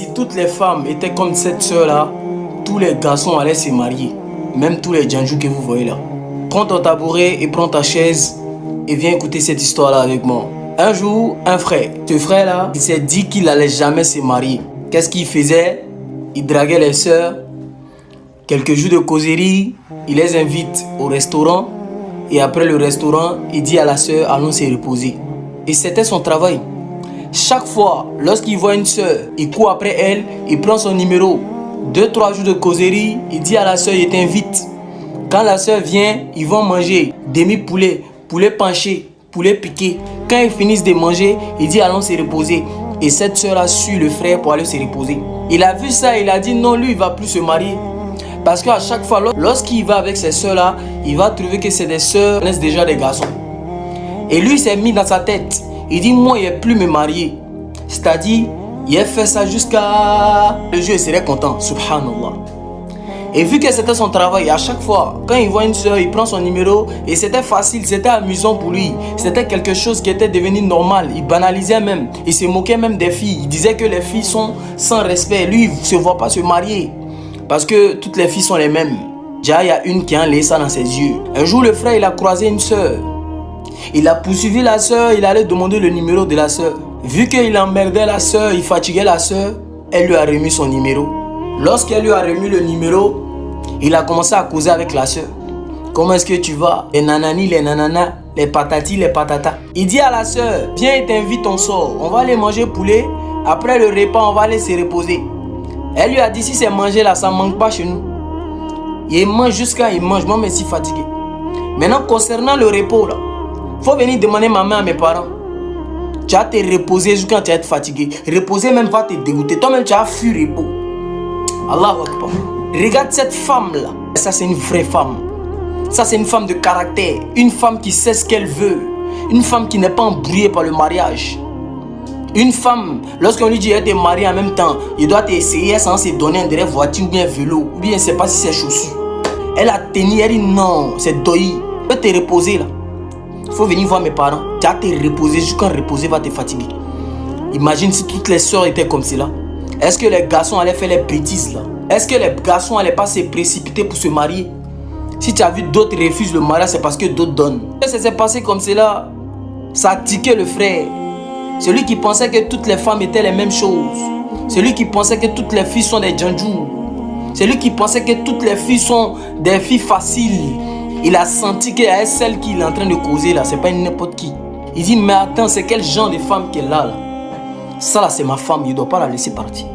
Si toutes les femmes étaient comme cette sœur-là, tous les garçons allaient se marier. Même tous les djanjous que vous voyez là. Prends ton tabouret et prends ta chaise et viens écouter cette histoire-là avec moi. Un jour, un frère, ce frère-là, il s'est dit qu'il n'allait jamais se marier. Qu'est-ce qu'il faisait? Il draguait les sœurs. Quelques jours de causerie, il les invite au restaurant. Et après le restaurant, il dit à la sœur, allons se reposer. Et c'était son travail. Chaque fois, lorsqu'il voit une sœur, il court après elle, il prend son numéro. 2-3 jours de causerie, il dit à la sœur, il t'invite. Quand la sœur vient, ils vont manger demi-poulet, poulet penché, poulet piqué. Quand ils finissent de manger, il dit allons se reposer. Et cette sœur a su le frère pour aller se reposer. Il a vu ça, il a dit non, lui il va plus se marier. Parce qu'à chaque fois, lorsqu'il va avec ces sœurs-là, il va trouver que c'est des sœurs qui connaissent déjà des garçons. Et lui, il s'est mis dans sa tête. Il dit, moi, il ne vais plus me marier. C'est-à-dire, il a fait ça jusqu'à... Le Dieu serait content, subhanallah. Et vu que c'était son travail, à chaque fois, quand il voit une sœur, il prend son numéro. Et c'était facile, c'était amusant pour lui. C'était quelque chose qui était devenu normal. Il banalisait même. Il se moquait même des filles. Il disait que les filles sont sans respect. Lui, il ne se voit pas se marier. Parce que toutes les filles sont les mêmes. Déjà, il y a une qui a laissé ça dans ses yeux. Un jour, le frère, il a croisé une sœur. Il a poursuivi la sœur, il allait demander le numéro de la sœur. Vu qu'il emmerdait la sœur, il fatiguait la sœur, elle lui a remis son numéro. Lorsqu'elle lui a remis le numéro, il a commencé à causer avec la sœur. Comment est-ce que tu vas? Les nanani, les nananas, les patati, les patatas. Il dit à la sœur, viens et t'invite, on sort. On va aller manger poulet. Après le repas, on va aller se reposer. Elle lui a dit, si c'est manger là, ça ne manque pas chez nous. Il mange jusqu'à il mange, moi, mais si fatigué. Maintenant, concernant le repos là, faut venir demander ma main à mes parents. Tu vas te reposer jusqu'à tu vas être fatigué. Reposer même va te dégoûter. Toi-même, tu as fui repos. Allahu Akbar. Regarde cette femme-là. Ça, c'est une vraie femme. Ça, c'est une femme de caractère. Une femme qui sait ce qu'elle veut. Une femme qui n'est pas embrouillée par le mariage. Une femme, lorsqu'on lui dit qu'elle est mariée en même temps, il doit t'essayer sans se donner un derrière voiture ou bien vélo. Ou bien, je ne sais pas si c'est chaussures. Elle a tenu, elle dit non, c'est doyi. Tu peux te reposer là. Il faut venir voir mes parents. Tu vas te reposer jusqu'à reposer va te fatiguer. Imagine si toutes les soeurs étaient comme cela. Est-ce que les garçons allaient faire les bêtises là? Est-ce que les garçons allaient pas se précipiter pour se marier? Si tu as vu d'autres refusent le mariage, c'est parce que d'autres donnent. Et ça s'est passé comme cela. Ça a tiqué le frère. Celui qui pensait que toutes les femmes étaient les mêmes choses. Celui qui pensait que toutes les filles sont des djanjous. Celui qui pensait que toutes les filles sont des filles faciles. Il a senti qu'il y a celle qu'il est en train de causer là, c'est pas n'importe qui. Il dit, mais attends, c'est quel genre de femme qu'elle a là? Ça là, c'est ma femme, il ne doit pas la laisser partir.